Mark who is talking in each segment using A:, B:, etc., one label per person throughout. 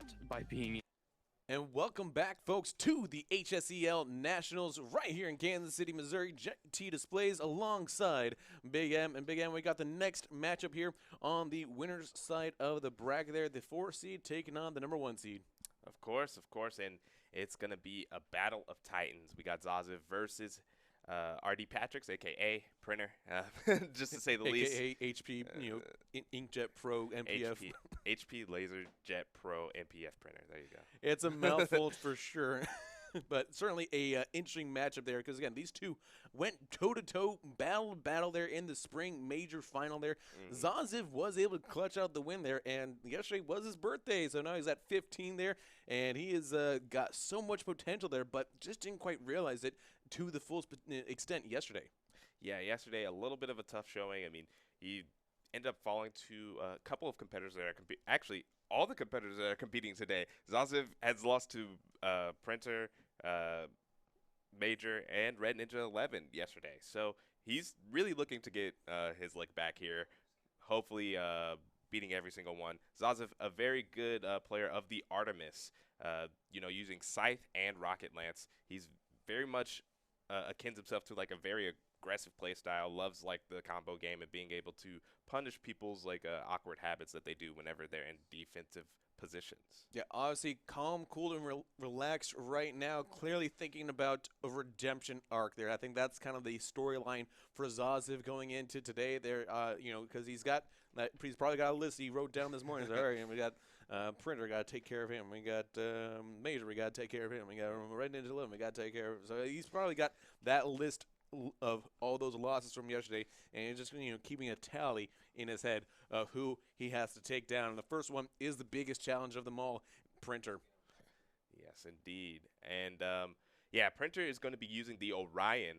A: not by being.
B: And welcome back, folks, to the HSEL Nationals right here in Kansas City, Missouri. T displays alongside Big M. And Big M, we got the next matchup here on the winner's side of the bracket there. The 4 seed taking on the number 1 seed.
C: Of course, and it's going to be a battle of titans. We got Zasiv versus RDPATRIX, a.k.a. Printer, just to say the least.
B: A.k.a. HP, Inkjet Pro MPF.
C: HP LaserJet Pro MPF printer. There you go.
B: It's a mouthful for sure. But certainly a interesting matchup there because, again, these two went toe-to-toe, battle there in the spring major final there. Zasiv was able to clutch out the win there, and yesterday was his birthday, so now he's at 15 there, and he has got so much potential there, but just didn't quite realize it to the full extent yesterday.
C: Yeah, yesterday a little bit of a tough showing. I mean, he ended up falling to a couple of competitors that are actually all the competitors that are competing today. Zasiv has lost to Printer, Major, and Red Ninja 11 yesterday. So he's really looking to get his lick back here, hopefully beating every single one. Zasiv, a very good player of the Artemis, using Scythe and Rocket Lance. He's very much akin himself to like a very aggressive play style, loves like the combo game and being able to punish people's like awkward habits that they do whenever they're in defensive positions.
B: Yeah, obviously calm, cool, and relaxed right now. Clearly thinking about a redemption arc there. I think that's kind of the storyline for Zasiv going into today there, because he's probably got a list he wrote down this morning. He's like, all right, and we got Printer, got to take care of him. We got Major, we got to take care of him. We got Red Ninja 11, we got to take care of him. So he's probably got that list of all those losses from yesterday, and he's just keeping a tally in his head of who he has to take down. And the first one is the biggest challenge of them all, Printer.
C: Yes, indeed. And Printer is going to be using the Orion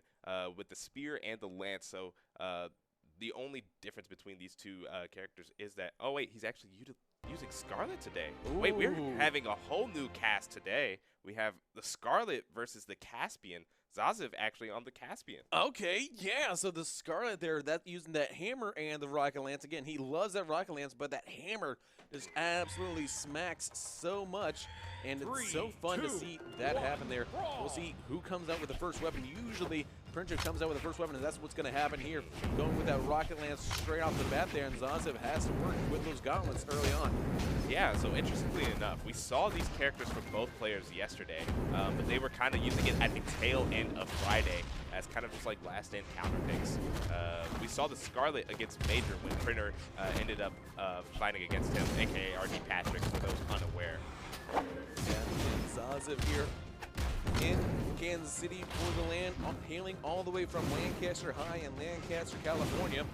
C: with the spear and the lance. So the only difference between these two characters is that he's actually using Scarlet today.
B: Ooh.
C: Wait, we're having a whole new cast today. We have the Scarlet versus the Caspian. Zasiv actually on the Caspian.
B: Okay, yeah, so the Scarlet there, that using that hammer and the Rocket Lance. Again, he loves that Rocket Lance, but that hammer just absolutely smacks so much, and it's so fun to see that happen there. We'll see who comes out with the first weapon. Usually, Printer comes out with the first weapon, and that's what's going to happen here. Going with that Rocket Lance straight off the bat there, and Zasiv has to work with those gauntlets early on.
C: Yeah, so interestingly enough, we saw these characters from both players yesterday, but they were kind of using it at the tail end of Friday as kind of just like last-end counter picks. We saw the Scarlet against Major when Printer ended up fighting against him, a.k.a. RDPATRIX, for those unaware.
B: And Zasiv here in Kansas City for the land, hailing all the way from Lancaster High in Lancaster, California.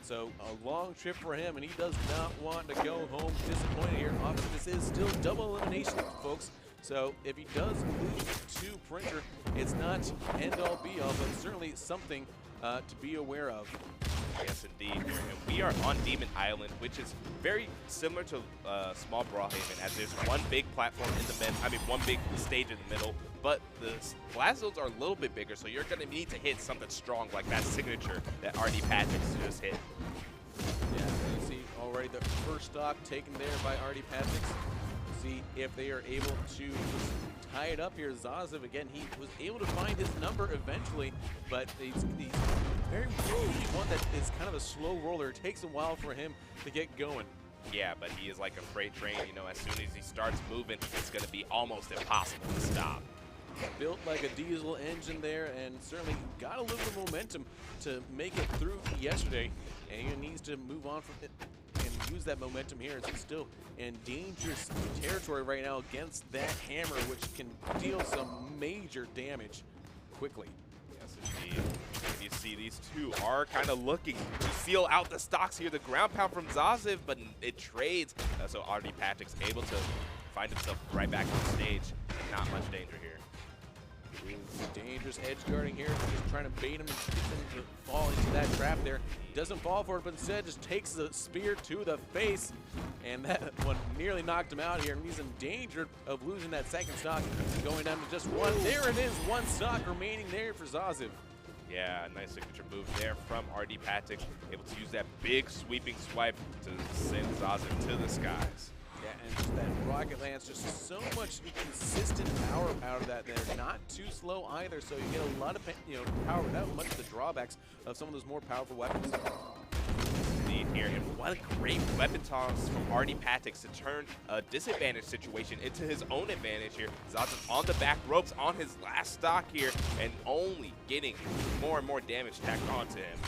B: So a long trip for him, and he does not want to go home disappointed here. Obviously, this is still double elimination, folks. So if he does lose to Printer, it's not end-all be-all, but certainly something to be aware of.
C: Yes, indeed. And we are on Demon Island, which is very similar to Small Brawlhaven, as there's one big platform in the middle, one big stage in the middle, but the blast zones are a little bit bigger, so you're going to need to hit something strong like that signature that RDPATRIX just hit.
B: Yeah, you see already the first stock taken there by RDPATRIX. See if they are able to tie it up here. Zasiv, again, he was able to find his number eventually, but he's very one that is kind of a slow roller. It takes a while for him to get going.
C: Yeah, but he is like a freight train. As soon as he starts moving, it's going to be almost impossible to stop.
B: Built like a diesel engine there, and certainly got a little bit of momentum to make it through yesterday, and he needs to move on from it and use that momentum here. He's still in dangerous territory right now against that hammer, which can deal some major damage quickly.
C: Yes, indeed. And you see these two are kind of looking to seal out the stocks here. The ground pound from Zasiv, but it trades. So RDPATRIX able to find himself right back on stage. Not much danger here.
B: Dangerous edge guarding here, just trying to bait him and get him to fall into that trap there. Doesn't fall for it, but instead just takes the spear to the face, and that one nearly knocked him out here, and he's in danger of losing that second stock, going down to just one. There it is, one stock remaining there for Zasiv.
C: Yeah, a nice signature move there from RDPATRIX, able to use that big sweeping swipe to send Zasiv to the skies.
B: Yeah, and just that rocket lance, just so much consistent power out of that. They're not too slow either, so you get a lot of power without much of the drawbacks of some of those more powerful weapons.
C: Indeed here, and what a great weapon toss from RDPATRIX to turn a disadvantage situation into his own advantage here. Zasiv on the back ropes on his last stock here, and only getting more and more damage tacked onto him.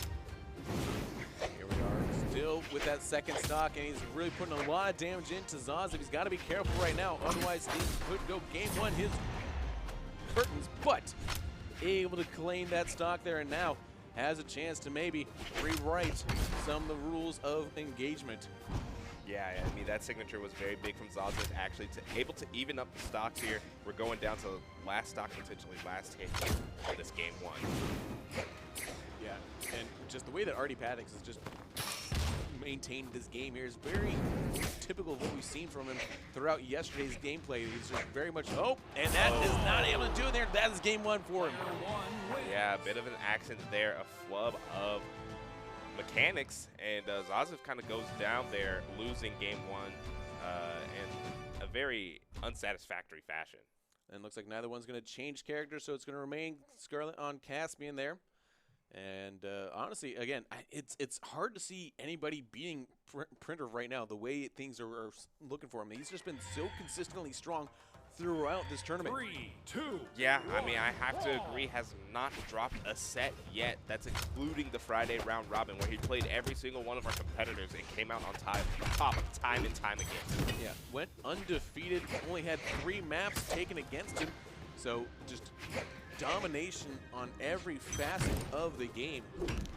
B: Here we are, still with that second stock, and he's really putting a lot of damage into Zasiv. He's got to be careful right now, otherwise he could go game one, his curtains, but able to claim that stock there, and now has a chance to maybe rewrite some of the rules of engagement.
C: Yeah, I mean, that signature was very big from Zasiv, actually, able to even up the stocks here. We're going down to last stock, potentially last hit here for this game one.
B: Yeah, and just the way that RDPATRIX has just maintained this game here is very typical of what we've seen from him throughout yesterday's gameplay. He's just very much, and that is not able to do it there. That is game one for him.
C: Yeah, a bit of an accident there, a flub of mechanics, and Zasiv kind of goes down there, losing game one in a very unsatisfactory fashion.
B: And looks like neither one's going to change characters, so it's going to remain Scarlet on Caspian there. And honestly, again, it's hard to see anybody beating Printer right now, the way things are looking for him. He's just been so consistently strong throughout this tournament.
A: 3, 2,
C: yeah, I mean, I have to agree, has not dropped a set yet. That's including the Friday round robin, where he played every single one of our competitors and came out on top time and time again.
B: Yeah, went undefeated, only had 3 maps taken against him, so just domination on every facet of the game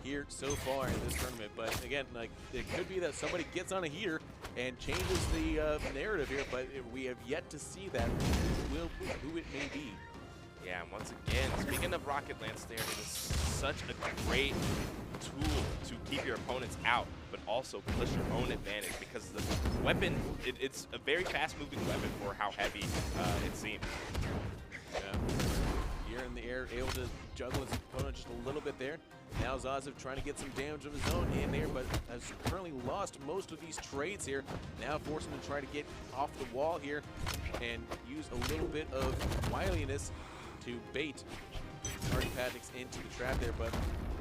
B: here so far in this tournament. But again, like, it could be that somebody gets on a heater and changes the narrative here, but we have yet to see that who it may be.
C: Yeah, and once again, speaking of Rocket Lance there, it is such a great tool to keep your opponents out, but also push your own advantage, because the weapon, it's a very fast-moving weapon for how heavy it seems.
B: Yeah. Here in the air, able to juggle his opponent just a little bit there. Now Zasiv trying to get some damage of his own in there, but has currently lost most of these trades here. Now forcing him to try to get off the wall here and use a little bit of wiliness to bait RDPATRIX into the trap there, but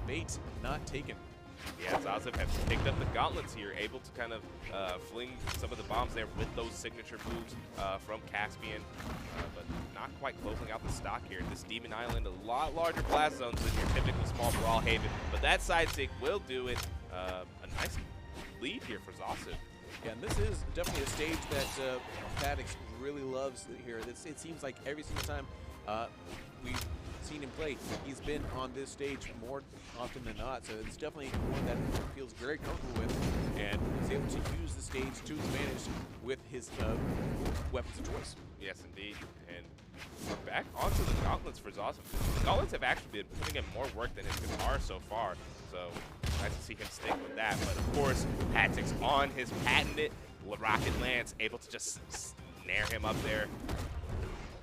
B: bait not taken.
C: Yeah, Zasiv has picked up the gauntlets here, able to kind of fling some of the bombs there with those signature moves from Caspian, but not quite closing out the stock here. This Demon Island, a lot larger blast zones than your typical small Brawl Haven, but that side stick will do it. A nice lead here for Zasiv.
B: Yeah, and this is definitely a stage that PATRIX really loves here. It seems like every single time we've seen him play, he's been on this stage more often than not, so it's definitely one that he feels very comfortable with, and is able to use the stage to his advantage with his weapons of choice.
C: Yes, indeed. And we're back onto the gauntlets for Zasiv. The gauntlets have actually been putting in more work than his guitar so far, so nice to see him stick with that. But of course, PATRIX on his patented Rocket Lance, able to just snare him up there.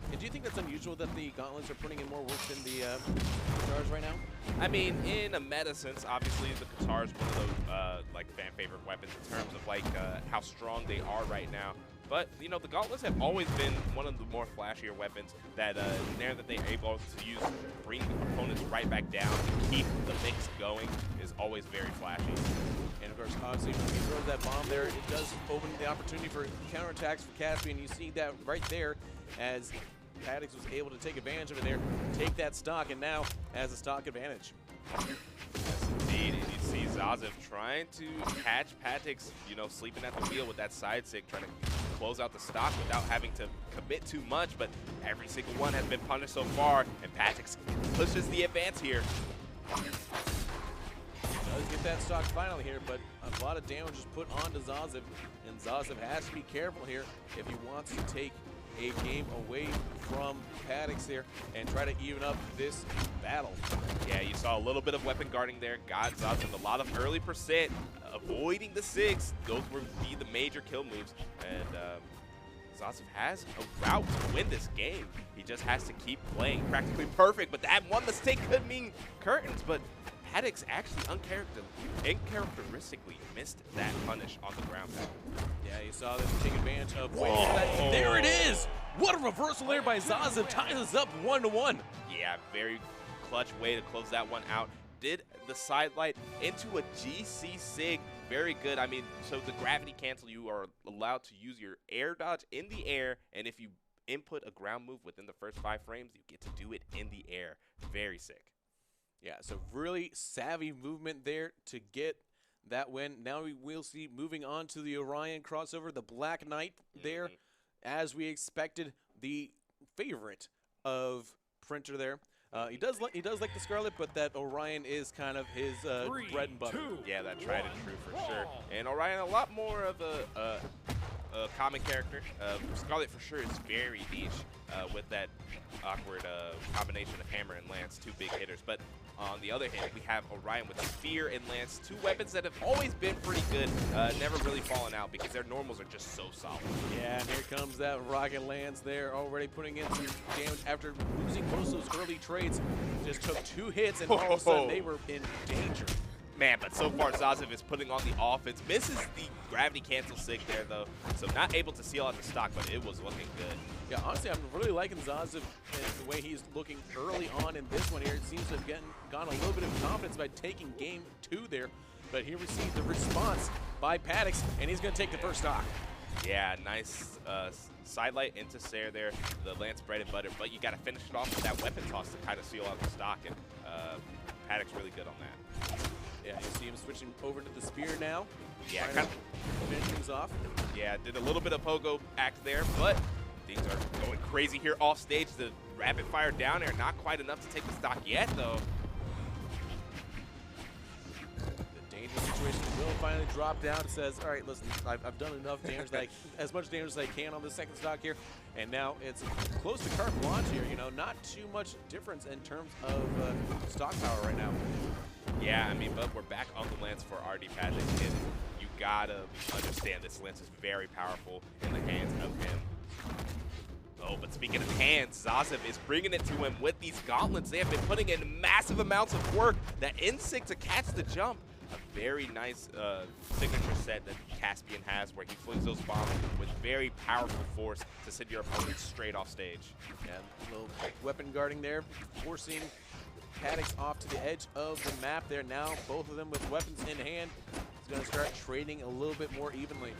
B: And do you think that's unusual that the gauntlets are putting in more work than the guitars right now?
C: I mean, in a meta sense, obviously the guitar is one of those like fan favorite weapons in terms of like how strong they are right now. But you know, the gauntlets have always been one of the more flashier weapons that there that they're able to use, bring opponents right back down, and keep the mix going is always very flashy.
B: And of course, obviously, when he throws that bomb there, it does open the opportunity for counterattacks for Caspian. You see that right there as PATRIX was able to take advantage of it there, take that stock, and now has a stock advantage.
C: Yes, indeed. And you see Zasiv trying to catch PATRIX, you know, sleeping at the wheel with that side stick, trying to close out the stock without having to commit too much, but every single one has been punished so far, and PATRIX pushes the advance here.
B: Does get that stock finally here, but a lot of damage is put onto Zasiv, and Zasiv has to be careful here if he wants to take a game away from PATRIX there and try to even up this battle.
C: Yeah, you saw a little bit of weapon guarding there. Got Zasiv a lot of early percent, avoiding the 6. Those would be the major kill moves, and Zasiv has a route to win this game. He just has to keep playing practically perfect, but that one mistake could mean curtains, but RDPATRIX actually uncharacteristically missed that punish on the ground pound.
B: Yeah, you saw this take advantage of that. There it is! What a reversal there by Zasiv, ties us up 1-1.
C: Yeah, very clutch way to close that one out. Did the sidelight into a GC Sig. Very good. I mean, so the gravity cancel, you are allowed to use your air dodge in the air, and if you input a ground move within the first 5 frames, you get to do it in the air. Very sick.
B: Yeah, so really savvy movement there to get that win. Now we will see moving on to the Orion crossover, the Black Knight there, as we expected, the favorite of Printer there. He does like the Scarlet, but that Orion is kind of his bread and butter.
C: Yeah, that tried and true for sure. And Orion, a lot more of a common character. Scarlet for sure is very niche with that awkward combination of Hammer and Lance, 2 big hitters. But on the other hand, we have Orion with Spear and Lance, 2 weapons that have always been pretty good, never really fallen out because their normals are just so solid.
B: Yeah, and here comes that Rocket Lance there, already putting in some damage after losing most of those early trades. Just took 2 hits, and all of a sudden they were in danger.
C: Man, but so far Zasiv is putting on the offense. Misses the gravity cancel sig there, though, so not able to seal out the stock, but it was looking good.
B: Yeah, honestly, I'm really liking Zasiv and the way he's looking early on in this one here. It seems to have gone a little bit of confidence by taking game 2 there, but here we see the response by RDPATRIX, and he's going to take the first stock.
C: Yeah, nice sidelight into Sair there, the Lance bread and butter, but you got to finish it off with that weapon toss to kind of seal out the stock, and RDPATRIX really good on that.
B: Yeah, you see him switching over to the Spear now.
C: Yeah,
B: kind of finish things off.
C: Yeah, did a little bit of pogo act there, but things are going crazy here off stage. The rapid fire down air, not quite enough to take the stock yet, though.
B: The dangerous situation will finally drop down. It says, all right, listen, I've done enough damage, as much damage as I can on the second stock here, and now it's close to carte blanche here. You know, not too much difference in terms of stock power right now.
C: Yeah, I mean, but we're back on the Lance for RDPATRIX, and you gotta understand this Lance is very powerful in the hands of him. Oh, but speaking of hands, Zasiv is bringing it to him with these gauntlets. They have been putting in massive amounts of work. That insig to catch the jump. A very nice signature set that Caspian has where he flings those bombs with very powerful force to send your opponent straight off stage.
B: Yeah, a little weapon guarding there, forcing RDPATRIX off to the edge of the map there. Now both of them with weapons in hand. He's going to start trading a little bit more evenly.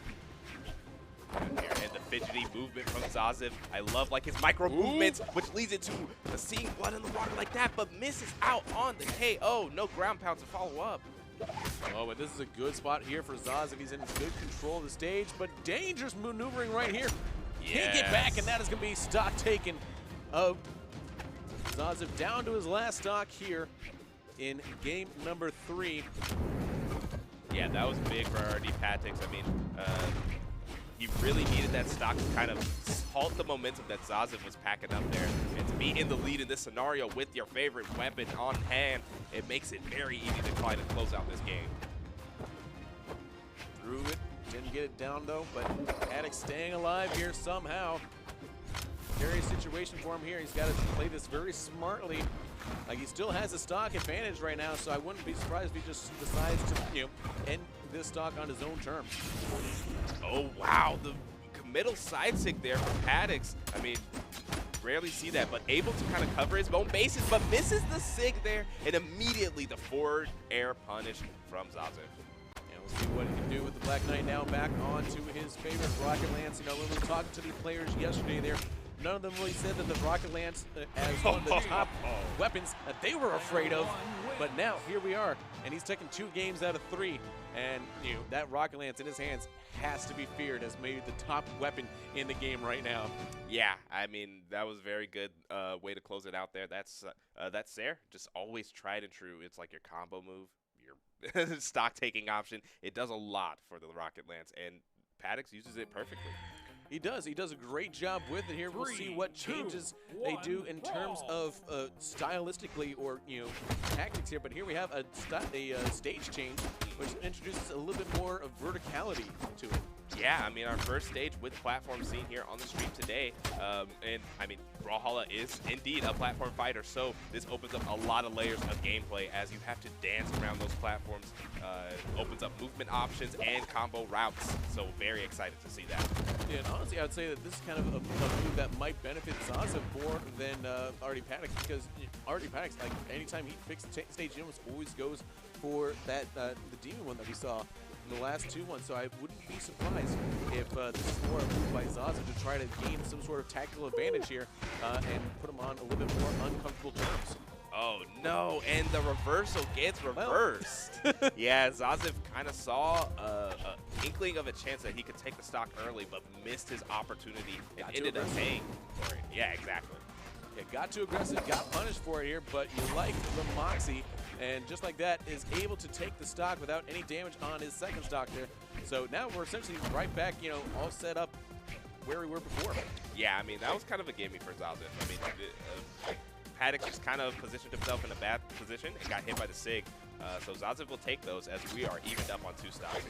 C: And the fidgety movement from Zasiv. I love like his micro movements, which leads into seeing blood in the water like that, but misses out on the KO. No ground pound to follow up.
B: Oh, but this is a good spot here for Zasiv. He's in good control of the stage, but dangerous maneuvering right here. Can't get back, and that is going to be stock taken of Zasiv down to his last stock here in game number 3.
C: Yeah, that was big for RDPATRIX. I mean, he really needed that stock to kind of halt the momentum that Zasiv was packing up there. And to be in the lead in this scenario with your favorite weapon on hand, it makes it very easy to try to close out this game.
B: Threw it, didn't get it down though, but RDPATRIX staying alive here somehow. Scary situation for him here. He's got to play this very smartly. Like, he still has a stock advantage right now, so I wouldn't be surprised if he just decides to, you know, end this stock on his own terms.
C: Oh, wow. The middle side sig there for RDPATRIX. I mean, rarely see that, but able to kind of cover his own bases, but misses the sig there, and immediately the forward air punish from Zasiv.
B: And we'll see what he can do with the Black Knight now back on to his favorite Rocket Lance. You know, when we were talking to the players yesterday there, none of them really said that the Rocket Lance as one of the top weapons that they were afraid of. But now, here we are, and he's taken 2 games out of 3. And, you know, that Rocket Lance in his hands has to be feared as maybe the top weapon in the game right now.
C: Yeah, I mean, that was very good way to close it out there. That's Sair, just always tried and true. It's like your combo move, your stock-taking option. It does a lot for the Rocket Lance, and RDPATRIX uses it perfectly.
B: He does. He does a great job with it here. We'll see what changes they do in terms of stylistically or, you know, tactics here. But here we have a stage change, which introduces a little bit more of verticality to it.
C: Yeah, I mean, our first stage with platform scene here on the stream today. And, I mean, Brawlhalla is indeed a platform fighter, so this opens up a lot of layers of gameplay as you have to dance around those platforms. Opens up movement options and combo routes, so very excited to see that.
B: Yeah, and honestly, I would say that this is kind of a move that might benefit Zasiv more than RDPATRIX, because RDPATRIX, like, anytime he picks a stage, he almost always goes for that the demon one that we saw in the last two ones. So I wouldn't be surprised if this is more a move by Zasiv to try to gain some sort of tactical advantage here and put him on a little bit more uncomfortable terms.
C: Oh no, and the reversal gets reversed. Yeah, Zasiv kind of saw an inkling of a chance that he could take the stock early, but missed his opportunity and ended up paying for it. Yeah, exactly.
B: Yeah, got too aggressive, got punished for it here, but you like the Moxie, and just like that, is able to take the stock without any damage on his second stock there. So now we're essentially right back, you know, all set up where we were before.
C: Yeah, I mean, that was kind of a gimme for Zasiv. I mean, Patrix just kind of positioned himself in a bad position and got hit by the Sig. So Zasiv will take those as we are evened up on 2 stocks.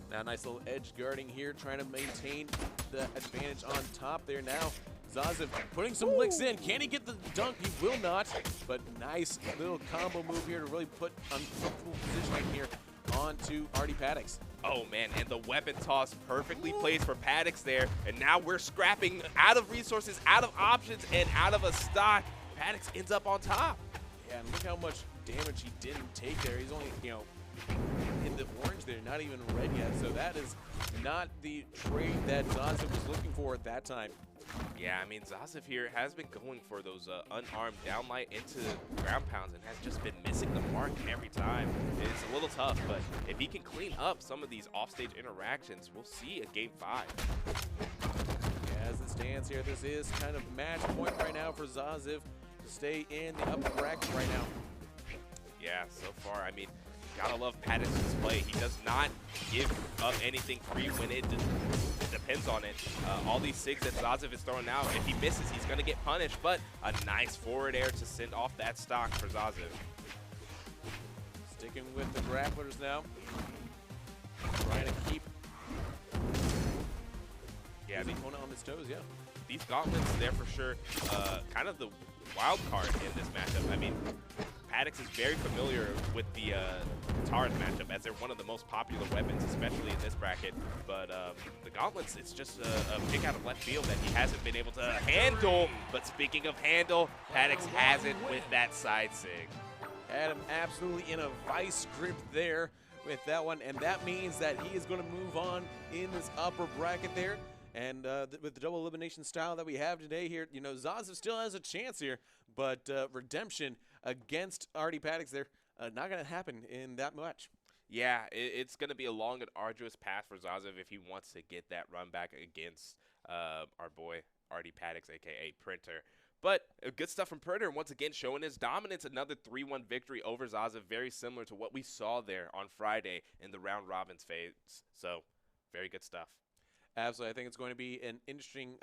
B: Now, nice little edge guarding here, trying to maintain the advantage on top there now. Zasiv putting some licks in. Can he get the dunk? He will not. But nice little combo move here to really put uncomfortable positioning here onto RDPATRIX.
C: Oh man, and the weapon toss perfectly placed for Patrix there. And now we're scrapping out of resources, out of options, and out of a stock. Patrix ends up on top.
B: Yeah, and look how much damage he didn't take there. He's only, you know, in the orange there, not even red yet. So that is not the trade that Zasiv was looking for at that time.
C: Yeah, I mean, Zasiv here has been going for those unarmed downlight into ground pounds and has just been missing the mark every time. It's a little tough, but if he can clean up some of these offstage interactions, we'll see a game 5.
B: Yeah, as it stands here, this is kind of match point right now for Zasiv to stay in the upper bracket right now.
C: Yeah, so far, I mean, gotta love Patrix's play. He does not give up anything free when it depends on it. All these SIGs that Zasiv is throwing out, if he misses, he's gonna get punished, but a nice forward air to send off that stock for Zasiv.
B: Sticking with the grapplers now. Trying to keep his opponent on his toes, yeah.
C: These gauntlets, they're for sure kind of the wild card in this matchup. I mean, Patrix is very familiar with the Tars matchup as they're one of the most popular weapons, especially in this bracket. But the gauntlets, it's just a pick out of left field that he hasn't been able to handle. But speaking of handle, Patrix has it with that side Sig.
B: Had him absolutely in a vice grip there with that one, and that means that he is going to move on in this upper bracket there. And with the double elimination style that we have today here, you know, Zasiv still has a chance here, but redemption against RDPATRIX there, not going to happen in that match.
C: Yeah, it's going to be a long and arduous path for Zasiv if he wants to get that run back against our boy RDPATRIX, a.k.a. Printer. But good stuff from Printer, once again showing his dominance. Another 3-1 victory over Zasiv, very similar to what we saw there on Friday in the round robins phase. So, very good stuff.
B: Absolutely. I think it's going to be an interesting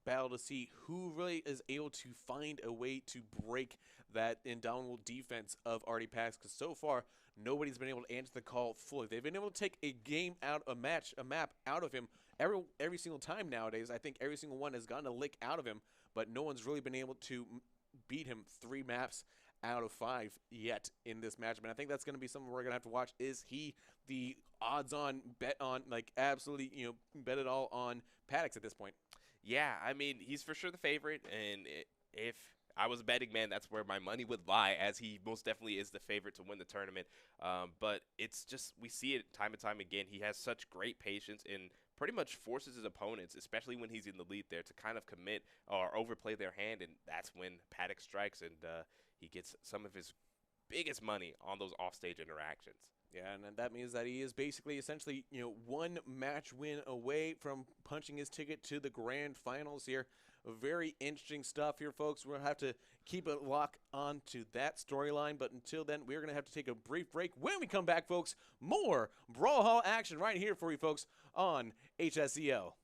B: battle to see who really is able to find a way to break that indomitable defense of RDPATRIX, because so far nobody's been able to answer the call fully. They've been able to take a game out, a map out of him every single time nowadays. I think every single one has gotten a lick out of him, but no one's really been able to beat him 3 maps out of 5 yet in this matchup. And I think that's going to be something we're going to have to watch. Is he the odds-on bet on, like, absolutely, you know, bet it all on Patrix at this point?
C: Yeah, I mean, he's for sure the favorite, and if I was a betting man, that's where my money would lie, as he most definitely is the favorite to win the tournament. But it's just, we see it time and time again. He has such great patience and pretty much forces his opponents, especially when he's in the lead there, to kind of commit or overplay their hand, and that's when Patrix strikes, and he gets some of his biggest money on those offstage interactions.
B: Yeah, and that means that he is basically essentially, you know, 1 match win away from punching his ticket to the grand finals here. Very interesting stuff here, folks. We're going to have to keep a lock on to that storyline, but until then, we're going to have to take a brief break. When we come back, folks, more Brawlhalla action right here for you folks on HSEL.